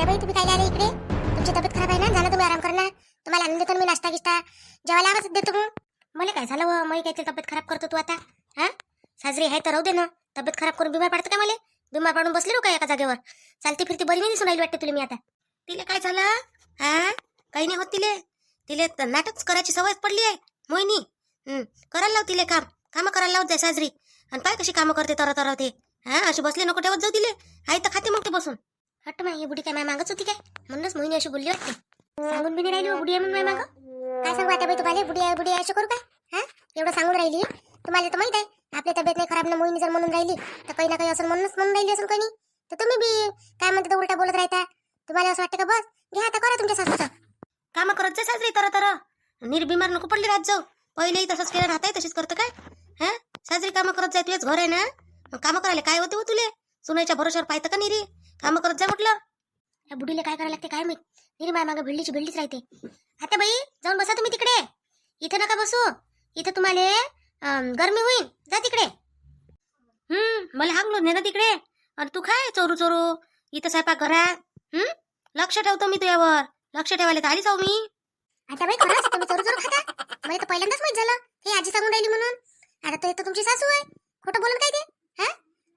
बाई तुम्ही काय आले इकडे? तुमची तब्येत खराब आहे ना, झालं तुम्ही आराम करा ना. तुम्हाला आणून देतो मी नाश्ता गिश्ता, जेवायला आवाज देतो मग. मला काय झालं व मी काय तब्येत खराब करतो तू आता? हा साजरी आहे तर राहू दे ना. तब्येत खराब करून बिमार पडतं काय? मला बिमार पडून बसले काय एका जागेवर? चालती फिरती बरी नाही सुनायला वाटते तुला मी आता. तिले काय झालं? हा काही नाही होत तिले. तिले नाटक करायची सवय पडली आहे मोहिनी. करायला लाव तिले काम करायला लावत जाय साजरी. आणि पाय कशी कामं करते तर ते. हा अशी बसले नको ठेवत जाऊ तिले. आई तर खाते मग ते बसून. हट्ट माय, ही बुडी काय माय मागच होती काय? म्हणूनच मोहिनी अशी बोलली वाटते. सांगून बी नाही राहिली बुडी आहे म्हणून माय मागं. काय सांगू आता बाई तुम्हाला? बुडी आहे अशी करू काय? हा एवढं सांगून राहिली. तुम्हाला तर माहित आहे आपली तब्येत नाही खराब ना. मोहिनी जर म्हणून राहिली तर काही ना काही असं म्हणूनच म्हणून राहिली असेल काही. तर तुम्ही बी काय म्हणते तर उलटा बोलत राहता. तुम्हाला असं वाटतं का बस घ्या आता करा तुमच्या सासूचं कामं करत जा साजरी तर निर्बिमार नको पडली राहत जाऊ. पहिलेही तसंच केलं राहताय तशीच करतं काय? हा साजरी कामं करत जाय. तुझेच घर आहे ना, मग कामं करायला काय होते हो तुले? सुनायच्या भरोशावर पाहतं का निरी? कामं करत जा म्हटलं. या बुडीला काय करायला लागते काय माहित? निरी माय मागं भिडलीच राहते. आता बाई जाऊन बसा तुम्ही तिकडे. इथं नका बसू. इथं तुम्हाला गरमी होईल. जा तिकडे. मला हागलो ने ना तिकडे. आणि तू काय चोरू इथं स्वयंपाक घरात. लक्ष ठेवतो मी तुझ्यावर. लक्ष ठेवायला तर आलीच आहो मी. आता बाई खरंच तुम्ही चोरू खाता? मला तर पहिल्यांदाच माहित झालं हे आजी सांगून राहिली म्हणून. आता तर येतो तुमची सासू आहे. खोटं बोलून काय ते? हा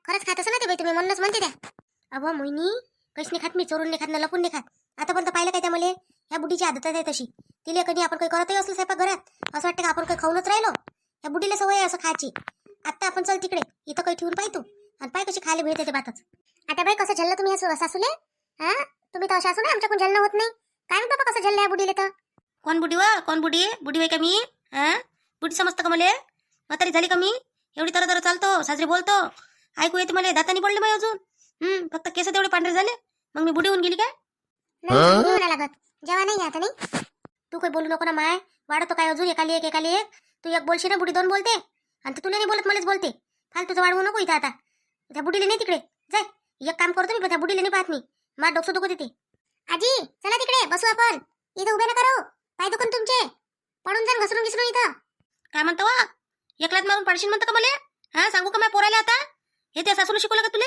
खरंच खात असं ना ते बाई तुम्ही म्हणूनच म्हणते त्या. अबो मोहिनी कशी नाही खात मी. चोरून नाही खात ना लपून नाही खात. आता पण तर पाहिलं काय त्या मला? ह्या बुडीची आदत आहे तशी. तिला कधी आपण काही करतही असलं स्वयंपाक घरात असं वाटतं का आपण काही खाऊनच राहिलो. या बुडीला सवय आहे असं खायची. आता आपण चल तिकडे. इथं काही ठेवून पाय तू. आणि पाय कशी खायला मिळते ते बातच. आता बाई कसं झल्लं तुम्ही सासूले? हा तुम्ही तर अशा असू ना आमच्याकडून झल्लं होत नाही. काय म्हणतो बाबा कसं झल्लं या बुडीले तर? कोण बुडी वा? कोण बुडी? बुडी वाय का मी? हा बुडी समजतं का मला? म्हातारी झाली का मी? एवढी तर चालतो साजरी बोलतो. ऐकू येते मला. दातानी पडले मग अजून. फक्त केस तेवढे पांढरे झाले मग मी बुडी होऊन गेली काय? नाही म्हणा लागत. जेव्हा नाही आता नाही. तू काही बोलू नको ना माय. वाढतो काय अजून एकाली एक. तू एक बोलशी ना बुडी दोन बोलते. आणि तुला नाही बोलत मलाच बोलते. फालतूचं वाढवू नको इथं आता. त्या बुडीला नाही तिकडे जाय. एक काम करतो मी. त्या बुडीला नाही पाहत मी. मला डोकं दुखत येते. आजी चला तिकडे बसू आपण. इथं उभे नका राहू. पाय दुखून तुमचे. पडून जाण घसरून इथं. काय म्हणतो वा? एकलाच मारून पडशील म्हणतं का मला? हा सांगू का माझ्या पोराला आता? हे त्या सासूला शिकवलं का तुले?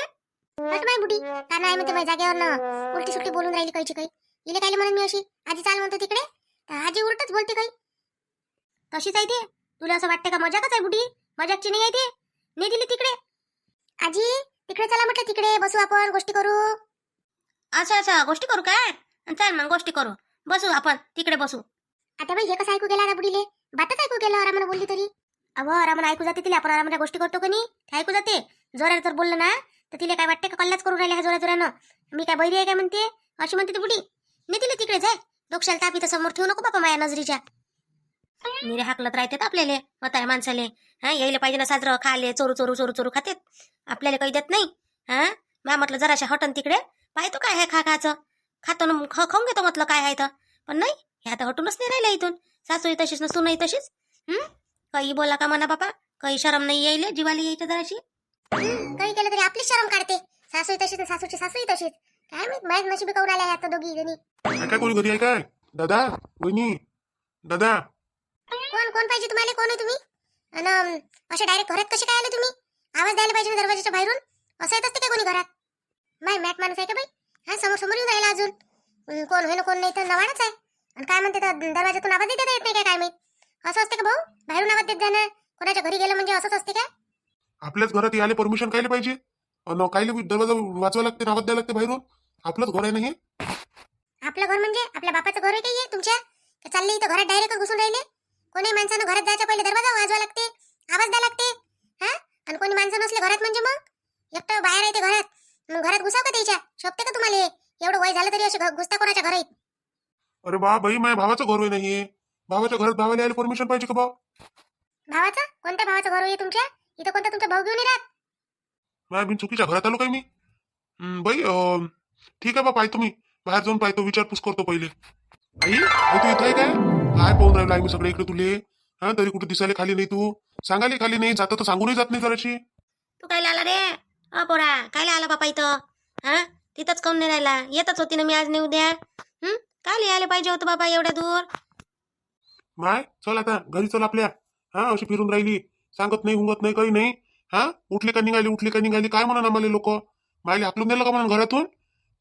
हट माय बुडी. का नाही म्हणते माझ्या जागेवर उलटी सुलटी बोलून राहिली कायची काही. इले काय म्हणून मी अशी आजी चाल म्हणतो तिकडे. तर आजी उलटच बोलते काही. तशीच आहे ते. तुला असं वाटतं का मजाकच आहे बुडी? मजाकची नाही आहे ते. नाही दिली तिकडे. आजी तिकडे चला म्हटलं. तिकडे बसू आपण गोष्टी करू. अच्छा गोष्टी करू काय? चल मग गोष्टी करू. बसू आपण तिकडे बसू. आता बाई हे कसं ऐकू गेला ना बुडीले? बातच ऐकू गेलं आरामानं बोलली तरी. अहो आरामानं ऐकू जाते तिला. आपण आरामानं गोष्टी करतो का नाही ते ऐकू जाते. जोरात जर बोललं ना तर तिला काय वाटते का कल्लाच करून राहिला ह्या जोरानं. मी काय बैरी आहे काय म्हणते? अशी म्हणते ती बुडी. नाही तिला तिकडे जाय. डोक्याला ताप इथं समोर ठेवू नको बापा माझ्या नजरीच्या. निरे हाकलत राहतात आपल्याला म्हाताऱ्या माणसाले. हा यायला पाहिजे ना साजरं खाले. चोरू खातेत. आपल्याला काही देत नाही. हा मा म्हटलं जराशा हटन तिकडे. पाहतो काय आहे खायचं. खातो ना खाऊन घेतो म्हटलं काय आहे तर. पण नाही हे आता हटूनच नाही राहिलं इथून. सासूही तशीच नसून नाही तशीच. काही बोला का म्हणा बापा. काही शरम नाही यायले जीवाला यायचं जराशी. काही केलं तरी आपली शरम काढते. सासूही तशीच सासूची सासूही तशीच. काय माहित माझ्या नशिबी करून आल्या आता दोघी जणी. काय कोणी घरी आहे काय? दादा वहिनी दादा. कोण पाहिजे तुम्हाला? कोण आहे तुम्ही? आणि असे डायरेक्ट घरात कसे काय आले तुम्ही? आवाज द्यायला पाहिजे ना दरवाजाच्या बाहेरून. असं येत असते काय कोणी घरात? माय मॅट माणूस आहे का बाई? हा समोर येऊन राहिला अजून. कोण होय ना कोण नाही तर नवाडच आहे. आणि काय म्हणते तर दरवाजातून आवाज देता येत नाही काय माहित? असं असते का भाऊ? बाहेरून आवाज देत जाणार. कोणाच्या घरी गेलं म्हणजे असंच असते काय? आपल्याच घरात यायला परमिशन कायले पाहिजे? कायले दरवाजा वाचवा लागते आवाज द्यायला लागते बाहेरून? आपलंच घर आहे ना हे. आपलं घर म्हणजे आपल्या बापाचं घर आहे काही तुमच्या? चालले इथं घरात डायरेक्ट घुसून राहिले. कोणी माणसानं घरात जायच्या पहिले दरवाजा वाजवा लागते. आवाज द्यायला लागते. हा आणि कोणी माणसं नसले घरात म्हणजे मग एकटं बाहेर आहे ते घरात. मग घरात घुसाव का त्याच्या? शोभते का तुम्हाला? एवढं वय झालं तरी असे घुसता कोणाच्या घरात? अरे बा बाई माझ्या भावाचं घर आहे नाही. भावाच्या घरात भावाला यायला परमिशन पाहिजे का बा? भावाचं? कोणत्या भावाचं घर आहे तुमच्या? इथं कोणता तुमचा भाऊ घेऊन राहत? माझ्या बिन चुकीच्या घरात आलो काय मी? बाई ठीक आहे बा. पाहतो मी बाहेर जाऊन पाहतो. विचारपूस करतो पहिले. आई तू इथं आहे काय? काय पाहून राहिला आहे मी सगळे इकडे तुले. हा तरी कुठे दिसायला खाली नाही तू. सांगायला खाली नाही. जात तर सांगूनही जात नाही जराशी. तू काय आला रे? पोरा काय आला बापा इथं? हा तिथंच काऊन नाही राहिला? येतच होती ना मी आज नाही उद्या. काय यायला पाहिजे होतं बाबा एवढ्या दूर? माय चल आता घरी चल आपल्या. हा अशी फिरून राहिली. सांगत नाही हुंगत नाही काही नाही. हा उठली का निघाली काय म्हणून आम्हाला लोक? मायले हाकलून दिलं का म्हणून घरातून?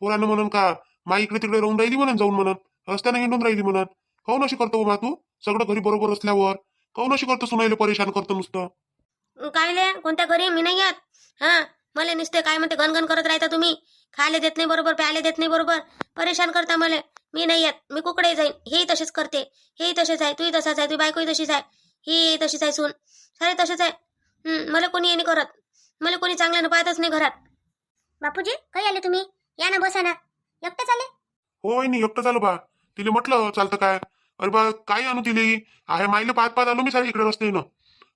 पोरानं म्हणून का माई इकडे तिकडे राहून राहिली म्हणून जाऊन म्हणून रस्त्याने हिंडून राहिली म्हणून काऊन अशी करतो मा तू सगळं घरी बरोबर असल्यावर काऊन अशी करतो सुनायला परेशान करतो नुसतं कायले कोणत्या घरी मी नाही येत हा मला नुसते काय म्हणते गणगण करत राहता तुम्ही खायला देत नाही बरोबर प्यायला देत नाही बरोबर परेशान करता मला मी नाही येत मी कुकडे जाईन हेही तसेच करते हेही तसेच आहे तूही तसाच आहे तुझी बायकोही तशीच आहे ही तशीच आहे सून सारे तसेच आहे मला कोणी येणे करत मला कोणी चांगल्यानं पाहतच नाही घरात बापूजी काही आले तुम्ही या ना बसा ना एकटेच आले हो वहिनी एकटं झालं बा तिला म्हटलं चालतं काय अरे बा काय आणू तिले आहे माईले पाहत पाहत आलो मी सारे इकडे रस्त्यानं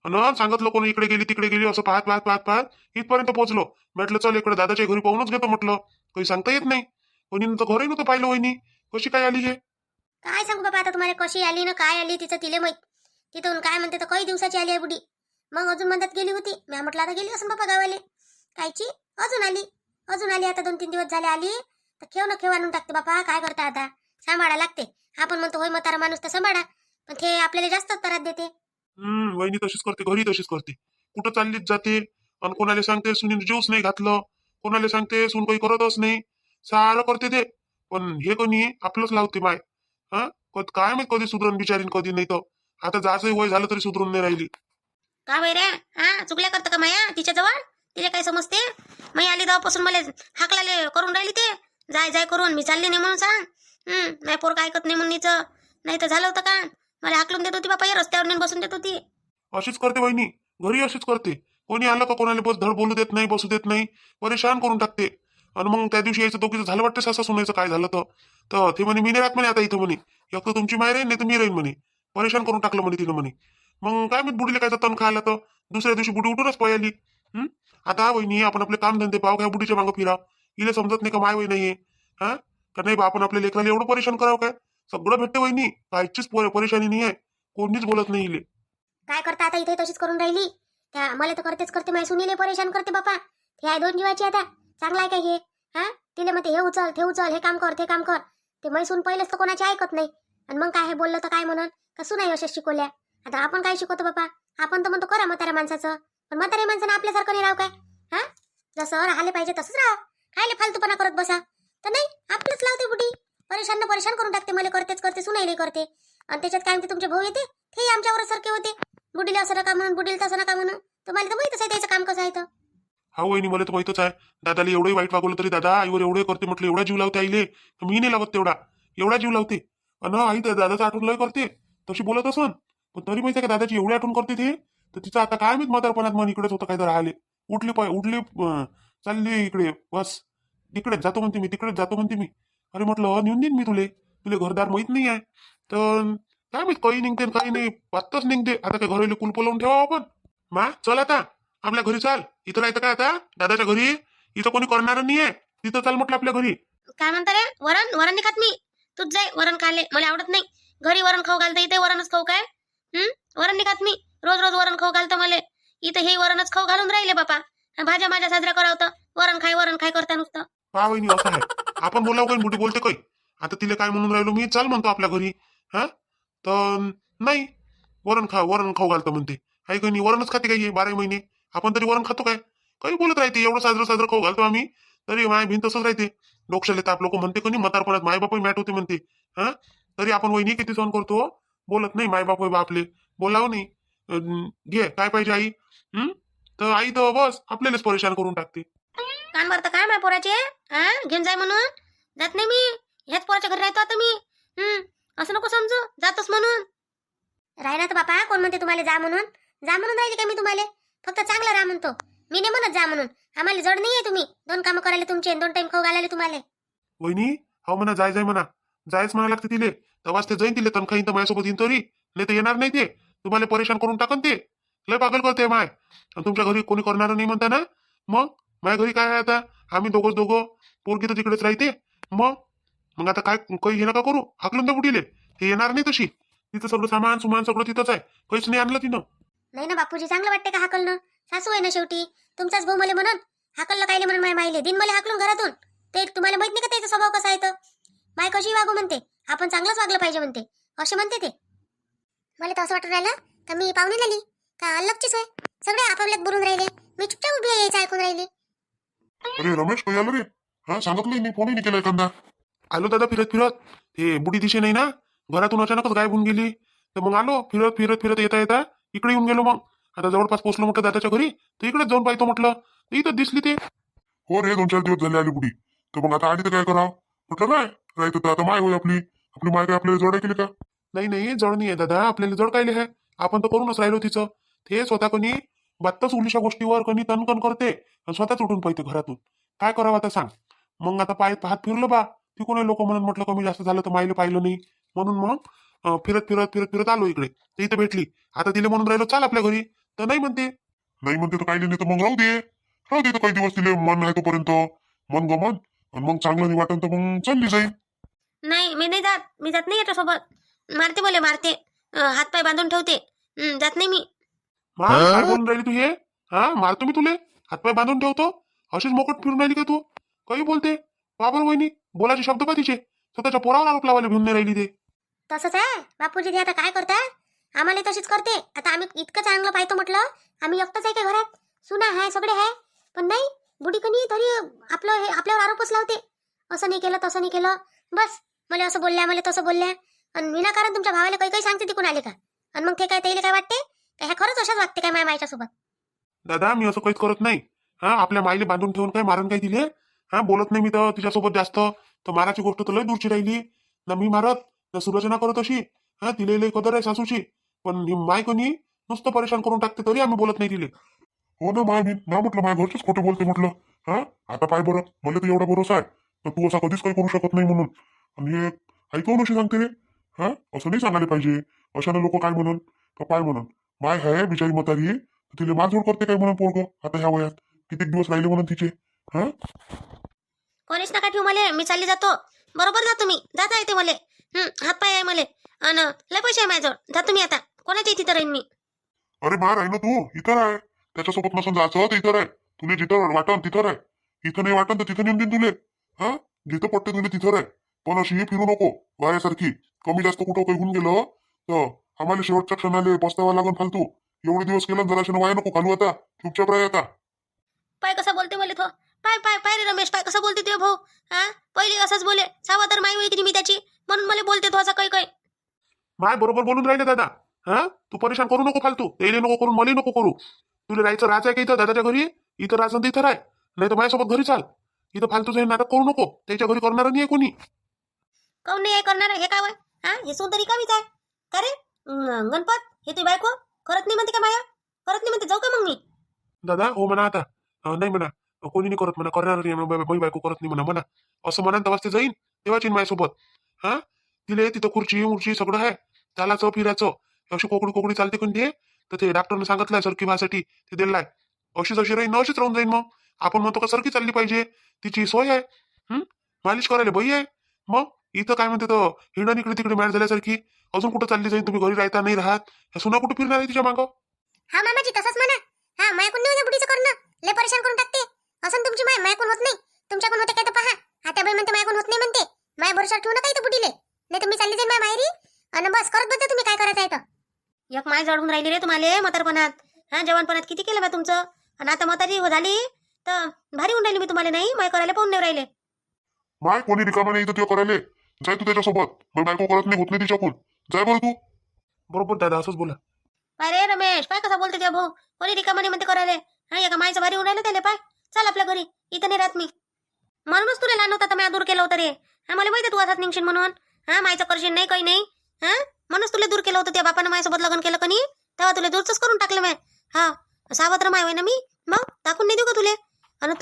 आणि सांगितलं कोणी इकडे गेली तिकडे गेली असं पाहत पाहत पाहत पाहत इथपर्यंत पोहोचलो म्हटलं चल इकडे दादाच्या घरी पाहूनच घेतो म्हटलं काही सांगता येत नाही कोणी तर घरही नव्हतं पाहिलं वहिनी कशी काय आली हे काय सांगू बाबा आता तुम्हाला कशी आली ना काय आली तिचं तिले माहित तिथून काय म्हणते तर काही दिवसाची आली आहे बुडी मग अजून म्हणतात गेली होती मी म्हटलं आता गेली असं बाबा गावाले कायची अजून आली आता 2-3 दिवस झाले आली तर खेळ आणून टाकते बापा काय करता आता सांभाळा लागते आपण म्हणतो होय म्हातारा माणूस तर सांभाळा पण ते आपल्याला जास्त त्रास देते वहिनी तशीच करते घरी तशीच करते कुठं चाललीच जाते आणि कोणाला सांगते सुनील ज्यूस नाही घातलं कोणाला सांगते सून काही करतच नाही सारं करते ते पण हे कोणी आपलंच लावते माय हा काय माहित कधी सुधरून बिचारीन कधी नाही तर आता जायचं वय झालं तरी सुधरून नाही राहिली का बाई रे हा चुकल्या करतं का माया तिच्या जवळ तिला काय समजते मी आली तेव्हापासून मला हाकलाले करून राहिली ते जाय जाय करून मी चालले नाही म्हणून सांग नाही पोर काय ऐकत नाही म्हणून नाही तर झालं होतं का मला हाकलून देत होती बापा या रस्त्यावर नेऊन बसून देत होती अशीच करते वहिनी घरी अशीच करते कोणी आलं का कोणाला बस धड बोलू देत नाही बसू देत नाही परेशान करून टाकते आणि मग त्या दिवशी यायचं दोघीचं झालं वाटतं सासा सुनायचं काय झालं तर ते म्हणे मी नाही राहत म्हणे आता इथं म्हणे एक तर तुमची माय राहील नाही तर मी राहीन म्हणे परेशान करून टाकलं म्हणे तिनं म्हणे मग काय मी बुडीला काय तण खायला तर दुसऱ्या दिवशी बुडी उठूनच पळाली आता वहिनी आपण आपले काम धंदे पाव काय बुडीच्या मागं फिरा हिला समजत नाही का माय वय नाहीये हा का नाही बा आपण आपल्या लेकराला एवढं परेशान करावं काय सगळं भेटते वहिनी कायचीच परेशानी नाही आहे कोणीच बोलत नाही हिले काय करता आता इथे तशीच करून राहिली त्या मला तर करते माझ्या सुनीले परेशान करते बापा हे आहे 2 जीवाची आता चांगला आहे काय हे हा तिला म्हणते हे उचल ते उचल हे काम कर ते काम कर ते मैसून पहिलेच तर कोणाची ऐकत नाही आणि मग काय हे बोललं तर काय म्हणून कसू नाही अशा शिकवल्या आता आपण काय शिकवतो बापा आपण तर म्हणतो करा म्हाताऱ्या माणसाचं पण म्हाताऱ्या माणसानं आपल्यासारखं नाही राव काय हा जसं राहिले पाहिजे तसंच राहा खायला फालतूपणा करत बसा तर नाही आपलंच लावते बुडी परेशान करून टाकते मला करते सुनाईले करते आणि त्याच्यात काय म्हणते तुमचे भाऊ येते ते आमच्यावर सारखे होते बुडीला असं नका म्हणून बुडीला तसं नका म्हणून तुम्हाला तर माहितच आहे त्याचं काम कसं आहे तर हा वहिनी मला तर माहितच आहे दादाला एवढंही वाईट वागवलं तरी दादा आईवर एवढे करते म्हटलं एवढा जीव लावते आईले मी नाही लावत तेवढा एवढा जीव लावते अन आई दादाचं आठवण लय करते तशी बोलत असन पण तरी माहिती आहे का दादाची एवढी आठवण करते ते तर तिचं आता काय माहित म्हातारपणात मन इकडेच होतं काय तर राहिले उठली चालली इकडे बस तिकडेच जातो म्हणते मी तिकडेच जातो म्हणते मी अरे म्हटलं नेऊन देईन मी तुले घरदार माहित नाही आहे तर काय माहित काही निघते काही नाही पात्तच निघते आता काय घराला कुलप लावून ठेवा आपण मा चल आता आपल्या घरी चाल इथं राहतं काय आता दादाच्या घरी इथं कोणी करणार नाहीये तिथं चाल म्हटलं आपल्या घरी काय म्हणता रे वरण नाही खात मी तूच जाय वरण खाल्ले मला आवडत नाही घरी वरण खाऊ घालतं इथे वरणच खाऊ काय वरण नाही खात मी रोज वरण खाऊ घालतं मला इथं हे वरणच खाऊ घालून राहिले बापा भाज्या माझ्या साजऱ्या करावतं वरण खाय करता नुसतं पहा वहिनी असं आहे आपण बोलावं काही मोठी बोलते काही आता तिला काय म्हणून राहिलो मी चाल म्हणतो आपल्या घरी हा तर नाही वरण खाऊ घालतं म्हणते काही काही नाही वरणच खाते काही 12 महिने आपण तरी वरण खातो काय काही बोलत राहते एवढं साजरं खाऊ घालतो आम्ही तरी माय भिन तसंच राहते डोक्षाले ताप लोक म्हणते कोणी म्हातारपणात मायबाप मॅट होते म्हणते हा तरी आपण वहिनी किती सहन करतो बोलत नाही मायबाप बापले बोलावं नाही घे काय पाहिजे आई तर आई तर बस आपल्यालाच परेशान करून टाकते कान भरतं काय माय पोराचे हा घेऊन जाय म्हणून जात नाही मी ह्याच पोराच्या घरी राहतो आता मी असं नको समजू जातोस म्हणून राहिना तर बापा कोण म्हणते तुम्हाला जा म्हणून राहिले का मी तुम्हाला फक्त चांगलं राहा म्हणतो मी नाही म्हणत जा म्हणून आम्हाला जड नाहीये तुम्ही 2 कामं करायला तुमचे 2 टाइम खाऊ घालायला तुम्हाला वहिनी हो म्हणा जाय म्हणा जायच म्हणा लागते तिले तेव्हाच ते जाईन तिले तनखा येईन तर माझ्यासोबत येईन तरी नाही तर येणार नाही ते तुम्हाला परेशान करून टाकन ते लय पागल करते माय तुमच्या घरी कोणी करणार नाही म्हणता ना मग माझ्या घरी काय आहे आता आम्ही दोघं पोरगी तर तिकडेच राहते मग आता काय काही हे नका करू हाकलून द्या बुडीले ते येणार नाही तशी तिथं सगळं सामान सगळं तिथंच आहे काहीच नाही आणलं तिनं नाही ना बापूजी चांगलं वाटते का हाकलणं सासू आहे ना शेवटी तुमचाच भाऊ मला म्हणून हाकललं कायले म्हणून माय मायले दिन मला हाकलून घरातून ते तुम्हाला माहित नाही का त्याचा स्वभाव कसा आहे तर माय कशी वागू म्हणते आपण चांगलंच वागलं पाहिजे म्हणते असे म्हणते ते मला तर असं वाटून राहिलं का मी पाहुणे झाली का अलगचीच होय सगळे आपापल्यात बोलून राहिले मी चुपचाप उभी यायचं ऐकून राहिली अरे रमेश काय आलं रे हा सांगितलं मी फोनही नाही केला एखादा आलो दादा फिरत फिरत. ते बुडी दिशे नाही ना, घरातून अचानकच गायब होऊन गेली. तर मग आलो फिरत फिरत फिरत येता येता इकडे येऊन गेलो. मग आता जवळपास पोहोचलो म्हटलं दादाच्या घरी, तर इकडेच जाऊन पाहतो म्हटलं. तर इथं दिसली ते. हो रे, 2-4 दिवस झाले आली बुडी. तर मग आता आली तर काय करावं म्हटलं. नाही राहायचं तर आता माय होय आपली. आपली माय काय आपल्याला जोडाय केली का? नाही नाही, जड नाही आहे दादा, आपल्याला जड कायले आहे. आपण तर करूनच राहिलो तिचं. ते स्वतः कोणी बात्तच उलीच्या गोष्टीवर कोणी तनकन करते आणि स्वतःच उठून पाहिजे घरातून. काय करावं आता सांग. मग आता पाहत फिरलो बा. ती कोणी लोक म्हणून म्हटलं कमी जास्त झालं तर मायले पाहिलं नाही. म्हणून मग फिरत फिरत फिरत फिरत आलो इकडे. तर इथं भेटली. आता तिला म्हणून राहिलो चाल आपल्या घरी, तर नाही म्हणते. नाही म्हणते तर काही नाही, तर मग राहू दे तर काही दिवस तिले मन आहे तोपर्यंत. मन गमन आणि मग चांगलं नाही वाटन तर मग चालली जाईल. नाही मी नाही जात, मी जात नाही याच्यासोबत. मारते मला मारते, हातपाय बांधून ठेवते. जात नाही मी. काय बोलून राहिली तू हे? मारतो मी तुले, हातपाय बांधून ठेवतो. अशीच मोकट फिरून राहिली का तू? काही बोलते बाबर वहिनी, बोलायचे शब्द का तिचे? स्वतःच्या पोरावर आरोप लावायला भिवून नाही राहिली ते. तसंच आहे बापूजी, ते आता काय करता, आम्हाला तशीच करते. आता आम्ही इतकं चांगलं पाहतो म्हटलं, आम्ही एकटंच आहे का घरात? सुना आहे, सगळे आहे, पण नाही बुडी कनी तरी आपल्यावर आरोपच लावते. असं नाही केलं, तसं नाही केलं, बस मला असं बोलल्या, मला तसं बोलल्या. आणि विनाकारण तुमच्या भावाला काही काही सांगते तिकून आले का? आणि मग ते काय त्याला काय वाटते का ह्या खरंच अशाच वागते काय मायच्या सोबत? दादा मी असं काहीच करत नाही. आपल्या माईले बांधून ठेवून काय मारण काय दिले? बोलत नाही मी तर तिच्यासोबत जास्त. तर माराची गोष्ट तर लय दूरची राहिली ना. मी मारत ना सुलोचना करत अशी. तिले लय कदर आहे सासूची. पण ही माय कोणी नुसतं परेशान करून टाकते, तरी आम्ही बोलत नाही तिले. हो ना माय, मी ना म्हटलं माझ्या घरचेच खोटे बोलते म्हटलं. आता पाय बरं, मला तर एवढा भरोसा आहे तर तू असा कधीच काही करू शकत नाही म्हणून. आणि ऐकून अशी सांगते रे. असं नाही सांगायला पाहिजे. अशाने लोक काय म्हणून का पाय म्हणून. माय आहे बिचारी म्हातारी, तिला मारझोड करते काय म्हणून पोरग आता ह्या वयात. किती दिवस राहिले म्हणून तिचे. कोणीच नका ठेवू मला, मी चालली जातो. बरोबर जातो मी, जाता येते मला. हात पाय आहे मला, आणि लय पैसे आहे माझ्याजवळ. जातो मी आता, कोणाच्या इथे राहीन मी. अरे मार आहे ना तू, इथं आहे. त्याच्यासोबत नसून जायचं तर इथं आहे. तुला जिथं वाटन तिथं आहे. इथं नाही वाटन तर तिथं नेऊन देईन तुले. जिथं पटते तुला तिथं आहे. पण अशी फिरू नको वायासारखी. कमी जास्त कुठं काही होऊन गेलं तर आम्हाला शेवटच्या क्षणाला पस्तावा लागून फालतू. एवढे दिवस केलं जरा वाया नको घालू. आता चुपचाप राह आता. पाय कसा बोलते मला तो. पाय पाय पाय रे रमेश, पाय कसा बोलते तुझ्या भाऊ. पहिले असंच बोले, सावा तर माई होई मी त्याची, म्हणून मला बोलते तो असं काही काही. माय बरोबर बोलून राहिले दादा. तू परेशान करू नको फालतू. तेले नको करून मला नको करू. तुला राहायचं राहायचं का इथं दादाच्या घरी? इथं राहायचं तिथं राह, नाही तर माझ्यासोबत घरी चाल. इथं फालतूचं हे नाटक करू नको. त्याच्या घरी करणार नाही कोणी. काऊन नाही करणार हे काय वय? हे सून तरी कामीच आहे का रे? गणपत हे तुझी बायको करत नाही म्हणते का माया? करत नाही म्हणते, जाऊ का मग मी? दादा हो म्हणा आता. नाही म्हणा, कोणी नाही करत म्हणा. करणार नाही बाई बायको करत नाही म्हणा. असं म्हणा तेव्हाच ते जाईन, तेव्हाच येईन माझ्यासोबत. तिले तिथं खुर्ची मुर्ची सगळं आहे. चालायचं फिरायचं. अशी कोकडी चालते कोण ते. तर ते डॉक्टरने सांगितलंय सरकी व्हायसाठी, ते दिलाय. अशीच अशी राहीन, अशीच राहून जाईन. मग आपण म्हणतो का सरकी चालली पाहिजे, तिची सोय आहे. मालिश करायला बाई आहे. मग इथं काय म्हणते तर हिंडण इकडे तिकडे मॅच झाल्यासारखी. अजून कुठं चालली जाईन? तुम्ही घरी राहता नाही राहत. सुना कुठं फिरणार आहे तिच्या मागं? मामाजी तसंच म्हणा. मायकून नाही बुडीचं करणं लय परेशान करून टाकते. असं तुमची मायकून होत नाही, तुमच्याकडून होते काय तर पहा. आता बाई म्हणते मायकून होत नाही म्हणते. माय भरोसा ठेवू नका इथं बुडीले, नाही तुम्ही चालली जाईल माय माहेरी. आणि बस करत बसते तुम्ही काय करायचं आहे तर. एक माय जडून राहिली रे तुम्हाला म्हातारपणात. जवानपणात किती केलं बा तुमचं, आणि आता म्हातारी झाली तर भारी होऊन राहिली मी तुम्हाला. नाही माय करायला पाहून नाही राहिले. माय कोणी रिकामा नाही इथं ते करायला. जाय तू त्याच्यासोबत. मग बायको करत नाही, होत नाही तिच्याकडून. जाय बरं तू. बरोबर दादा, असंच बोला. अरे रमेश, पाय कसा बोलते त्या भाऊ. कोणी रिकामाने म्हणते करायला. एका मायचं भारी होऊन राहिलं त्याला. पाय चल आपल्या घरी, इथं नाही राहत मी. म्हणूनच तुला लहान होता तर मी दूर केलं होतं रे. मला माहिती तू असाच निघशील म्हणून. मायचं करशील नाही काही नाही. म्हणूनच तुला दूर केलं होतं. त्या बापानं माझ्यासोबत लग्न केलं कनी, तेव्हा तुला दूरच करून टाकलं मी. सावत्र माय होय ना मी, मग टाकून नाही देऊ का तुले? आणि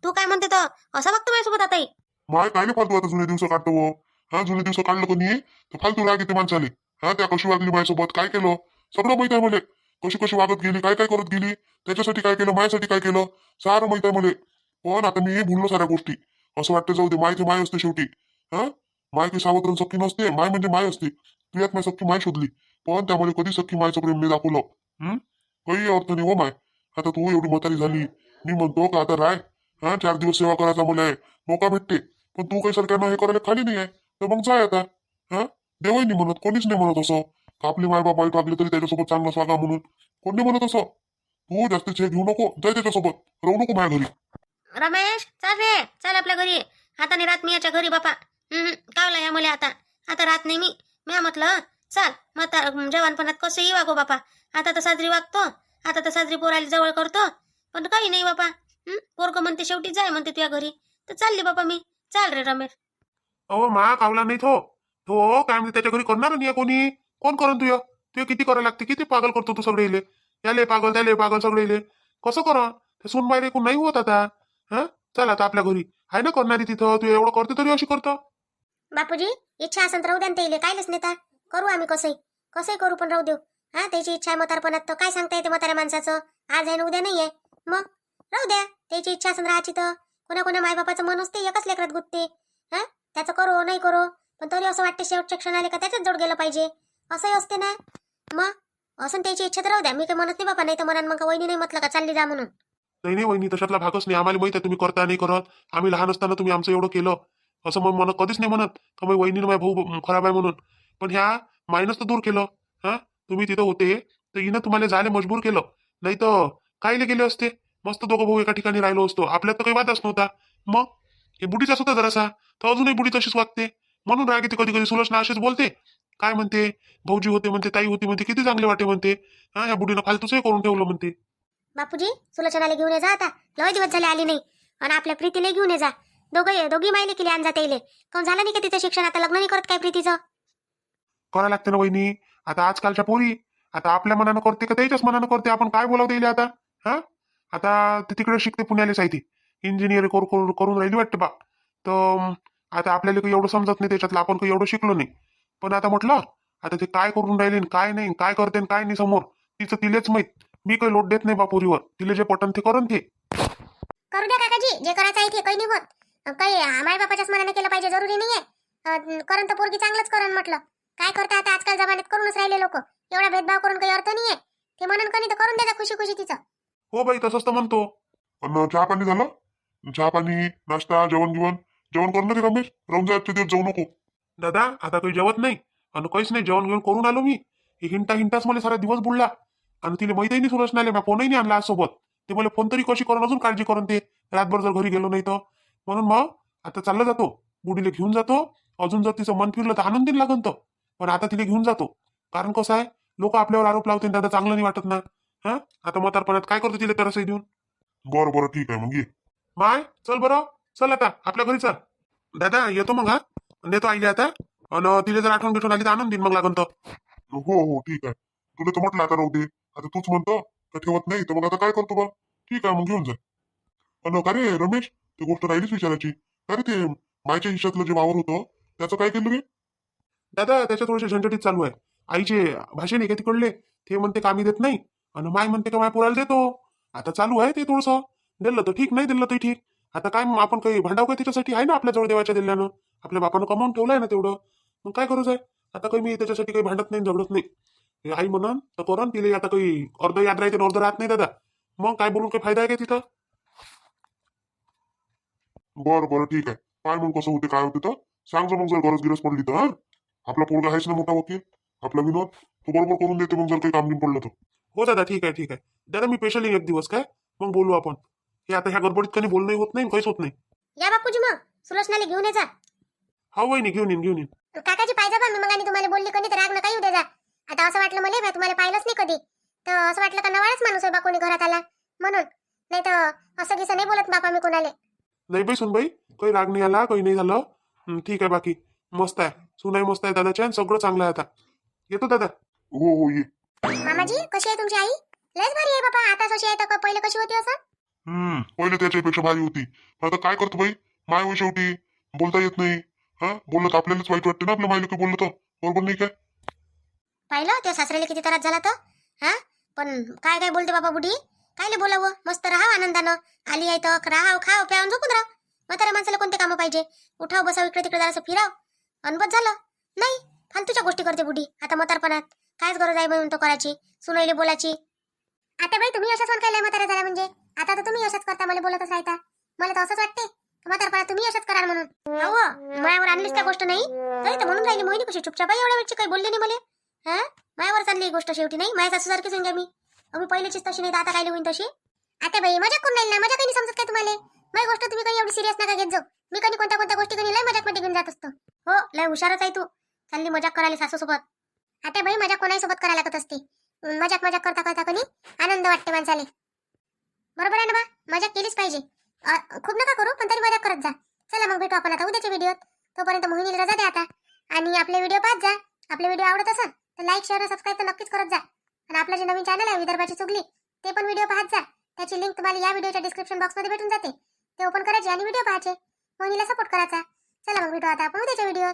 तू काय म्हणते तर असं बघतो माझ्यासोबत आताही. माय काय नाही फालतू आता जुने दिवस काढतो. जुने दिवस काढलं कोणी तर फालतू राग येते माणसाले. त्या कशी वागली माझ्यासोबत, काय केलं सगळं माहित आहे मला. कशी वागत गेली, काय काय करत गेली, त्याच्यासाठी काय केलं, माझ्यासाठी काय केलं, सारं माहित आहे मला. पण आता मी भुललो साऱ्या गोष्टी. असं वाटतं जाऊ दे, माय ते माय असते शेवटी. माय की सावत्र सख्खी नसते. माय म्हणजे माय असते. तू यात नाही सख्खी माय शोधली, पण त्यामुळे कधी सख्खी मायचं प्रेम मी दाखवलं. काही अर्थ नाही हो माय. आता तू एवढी म्हातारी झाली, मी म्हणतो का आता राय. 4 दिवस सेवा करायचा मला आहे, मोका भेटते. पण तू काही सरकारनं हे करायला खाली नाही आहे, तर मग जाय आता. देवही नाही म्हणत, कोणीच नाही म्हणत असं. आपले मायबाप वाईट वागले तरी त्याच्यासोबत चांगलं स्वागा म्हणून कोण नाही म्हणत असं. तू जास्त छे घेऊ नको, जाय त्याच्यासोबत, राहू नको माझ्या घरी. रमेश चल रे, चल आपल्या घरी. हाताने रात मी याच्या घरी बापा. कावला या मला आता राहत नाही मी म्हटलं चाल म्हातार जवानपणात कसंही वागो बापा. आता तर साजरी वागतो, आता तर साजरी पोराला जवळ करतो, पण काही नाही बापा. पोरग म्हणते शेवटी जाय म्हणते तुझ्या घरी, तर चालली बापा मी. चाल रे रमेश. अहो मा कावला नाही तो तो काय म्हणते त्याच्या घरी करणार नाही कोणी. कोण करून तुझं किती करायला लागते, किती पागल करतो तू सगळे इले. याले पागल त्याले पागल सगळे इले कसं करा. ते सुनबाई रे कोण नाही होत आता. हा चल आता आपल्या घरी आहे ना करणारी तिथं. तू एवढं करते तरी अशी करतो. बापूजी इच्छा असेल तर राहू द्या ते कायलेच नेता. करू आम्ही कसंही करू, पण राहू देऊ. हा त्याची इच्छा आहे म्हातारपणात, तर काय सांगता येते म्हाताऱ्या माणसाचं. आज आहे ना उद्या नाही आहे, मग राहू द्या. त्याची इच्छा असेल राहायची तर. कोणा मायबापाचं मन असते एकाच लेकरात गुत्ते. हा त्याचं करो नाही करो, पण तरी असं वाटते शेवटचे क्षण आले का त्याच्याच जोड गेलं पाहिजे, असंही असते ना. मग असं त्याची इच्छा तर राहू द्या. मी काही म्हणत नाही बाबा, नाही तर म्हणा मग वहिनी नाही म्हटलं का चालली जा म्हणून. नाही वहिनी तशातला भागच नाही. आम्हाला माहित आहे तुम्ही करता नाही करत. आम्ही लहान असताना तुम्ही आमचं एवढं केलं, असं मग मला कधीच नाही म्हणत का मग वहिनीनं माझा भाऊ खराब आहे म्हणून. पण ह्या मायनस तर दूर केलं. हा तुम्ही तिथं होते तर हिनं तुम्हाला जायला मजबूर केलं, नाही तर कायले गेले असते. मस्त दोघं भाऊ एका ठिकाणी राहिलो असतो, आपल्यात तर काही वादच नव्हता. मग हे बुढीचाच होता जरासा, तर अजूनही बुढी तशीच वागते. म्हणून राग येते कधी कधी. सुलोचना असेच बोलते, काय म्हणते भाऊजी होते म्हणते, ताई होती म्हणते, किती चांगले वाटे म्हणते. हा या बुढीनं फालतूच करून ठेवलं म्हणते. बापूजी सुलोचनाला घेऊन ये जा आता. लय दिवस झाले आली नाही. आणि आपल्या प्रीतीला घेऊन ये जा. दोघी मायले केली आणजा त्याले. काऊन झालं नाही का तिचं शिक्षण, आता लग्न नाही करत काय प्रीतीचं. करायला लागते ना वहिनी. आता आजकालच्या पोरी आता आपल्या मनानं करते का त्याच्याच मनानं करते. आपण काय बोलावता येईल आता. हा आता ते तिकडे शिकते पुण्याला ती इंजिनियर करून राहिली वाटते बा. तर आता आपल्याला काही एवढं समजत नाही त्याच्यातलं, आपण काही एवढं शिकलो नाही. पण आता म्हटलं आता ते काय करून राहिले काय नाही, काय करते काय नाही समोर तिचं तिलेच माहित. मी काही लोट देत नाही बा पोरीवर. तिला जे पटन ते करून ते करू द्या काकाजी, जे करायचं आहे ते काही नाही होत. काही माय बापाच्याच मनाने केलं पाहिजे जरुरी नाहीये. करण तर पोरगी चांगलंच करण म्हटलं. काय करता आता आजकाल जमान्यात करूनच राहिले लोक. एवढा भेदभाव करून काही अर्थ नाहीये. ते म्हणून कधी तर करून द्या खुशी खुशी तिचं. हो बाई तसंच तर म्हणतो. पण चहा पाणी झालं? चहा पाणी नाश्ता जेवण करून रे रमेश. रमजानचे दिवस जाऊ नको. दादा आता काही जेवत नाही आणि काहीच नाही. जेवण घेऊन करून आलो मी. हिंटाच मला सारा दिवस बुडला. आणि तिला माहितही नाही सुरच नाही, फोनही नाही आणला आज सोबत. ते मला फोन तरी कशी करून अजून काळजी करून ते रातभर जर घरी गेलो नाही तर. म्हणून मग आता चालला जातो, बुडीला घेऊन जातो. अजून जर तिचं मन फिरलं तर आनंदीन लागन तर. पण आता तिला घेऊन जातो. कारण कसं आहे, लोक आपल्यावर आरोप लावते, दादा चांगलं नाही वाटत ना. हा आता म्हातारपणात काय करतो तिला तरसही देऊन. बरं ठीक आहे मग ये. माय चल बरं, चल आता आपल्या घरी चल. दादा येतो मग. हा नेतो आईले आता. आणि तिला जर आठवण आली तर आणून देईन मग लागन तर. हो ठीक आहे. तुला तर म्हटलं आता राहू दे. आता तूच म्हणतो का ठेवत नाही, तर मग आता काय करतो बा. ठीक आहे मग घेऊन जा. अन का रे रमेश, ती गोष्ट राहिलीच विचारायची. का रे ते मायच्या हिश्यातलं जे वावर होतं त्याचं काय केलं रे? दादा त्याच्या थोडेसे झंझटीत चालू आहे. आईचे भाषे नाही का तिकडले, ते म्हणते कामी देत नाही. आणि माय म्हणते का माय पोराला देतो. आता चालू आहे ते थोडंसं. दिलं तर ठीक, नाही दिलं तर ठीक. आता काय आपण काही भांडाव काय त्याच्यासाठी आहे ना आपल्या जवळ देवाच्या दिल्यानं. आपल्या बापानं कमावून ठेवलंय ना तेवढं. मग काय गरज आहे. आता काही मी त्याच्यासाठी काही भांडत नाही झगडत नाही. हे आई म्हणून तर करण तिला आता काही अर्ध याद राहते अर्ध राहत नाही दादा. मग काय बोलून काही फायदा आहे का तिथं. बरं ठीक आहे. काय मग कसं होते काय होते तर सांग मग जर गरज गिरज पडली तर. आपला पोरगा आहेच ना मोठा वकील आपला विनोद, तो बरोबर करून देते मग जर काही काम बिम पडलं तर. हो दादा ठीक आहे दादा. मी स्पेशल एक दिवस काय मग बोलू आपण. हे आता ह्या गडबडीत काही बोलणंही होत नाही काहीच होत नाही. या बापूजी मग सुलोचनाला घेऊन ये जा. हा वहिनी घेऊन येईन. काकाजी पाहिजे बा, मी मग आणि तुम्हाला बोलली कधी तर राग नका येऊ दे जा. आता असं वाटलं मला बा तुम्हाला पाहिलंच नाही कधी, तर असं वाटलं का नवाळाच माणूस आहे बा कोणी घरात आला म्हणून. नाही तर असं गिसं नाही बोलत बापा मी कोणाले. नाही बाई सुनबाई, काही राग नाही आला, काही नाही झालं. ठीक आहे. बाकी मस्त आहे, सुनाई मस्त आहे दादाच्या, सगळं चांगलं आहे. आता येतो दादा. हो ये. मामाजी कशी आहे तुमची आई? लयच भारी आहे बाबा. आता कशी आहे तर पहिले कशी होती असं? पहिले त्याच्यापेक्षा भारी होती. आता काय करतो बाई, माय हो शेवटी. बोलता येत नाही. हा बोलत आपल्यालाच वाईट वाटते ना आपल्या मायला काही बोललं तर. बरोबर नाही काय? पाहिलं त्या सासऱ्याला किती त्रास झाला तर. हा पण काय बोलते बाबा बुढी. कायले बोलावं, मस्त राहावं आनंदानं. आली आहे तर राहाव खाव प्यावून झोपून राहा. म्हाताऱ्या माणसाला कोणते कामं पाहिजे. उठाव बसाव इकडे तिकडे जरासं फिराव आणि बस झालं. नाही फालतूच्या गोष्टी करते बुढी आता म्हातारपणात. कायच गरज आहे म्हणून तो करायची, सुनाईले बोलायची. आता बाई तुम्ही अशाच म्हणताय म्हातारा झाला म्हणजे. आता तर तुम्ही अशाच करता, मला बोलतच राहता. मला तर असंच वाटते म्हातारपणात तुम्ही अशाच कराल म्हणून. हो मायावर आणलीच त्या गोष्ट नाही तरी तर म्हणून राहिली. मोहिनी कशी चुपचाप एवढ्या वेळची काही बोलली नाही मला. हा मायावर चालली ही गोष्ट शेवटी. नाही माझ्या सासू सारखीच होईन मी. मी पहिलीचीच तशी नाही तर आता काय होईन तशी. आता बाई मजा करून राहील ना, मजा काही नाही समजत काय तुम्हाला. माझी गोष्ट तुम्ही काही एवढी सिरियस नका घेत जाऊ. मी कधी कोणत्या कोणत्या गोष्टी कधी लय मजाकमध्ये घेऊन जात असतो. हो लय हुशारच आहे तू. चालली मजाक करायला सासूसोबत. आता बाई मजाक कोणाही सोबत करायला लागत असते. मजाक मजाक करता करता कधी आनंद वाटते माणसाले. बरोबर आहे ना बा, मजाक केलीच पाहिजे. खूप नका करू पण तरी मजाक करत जा. चला मग भेटू आपण आता उद्याच्या व्हिडिओत. तोपर्यंत मोहिनीला रजा द्या आता. आणि आपले व्हिडिओ पाहत जा. आपले व्हिडिओ आवडत असेल तर लाईक शेअर सबस्क्राईब तर नक्कीच करत जा. आणि आपलं जे नवीन चॅनल आहे विदर्भाची चुगली ते पण व्हिडिओ पाहत जा. त्याची लिंक तुम्हाला या व्हिडिओच्या डिस्क्रिप्शन बॉक्समध्ये भेटून जाते. ते ओपन करायचे आणि व्हिडिओ पाहायचे. मोहिनीला सपोर्ट करायचा. चला मग भेटू आता आपण उद्याच्या व्हिडिओत.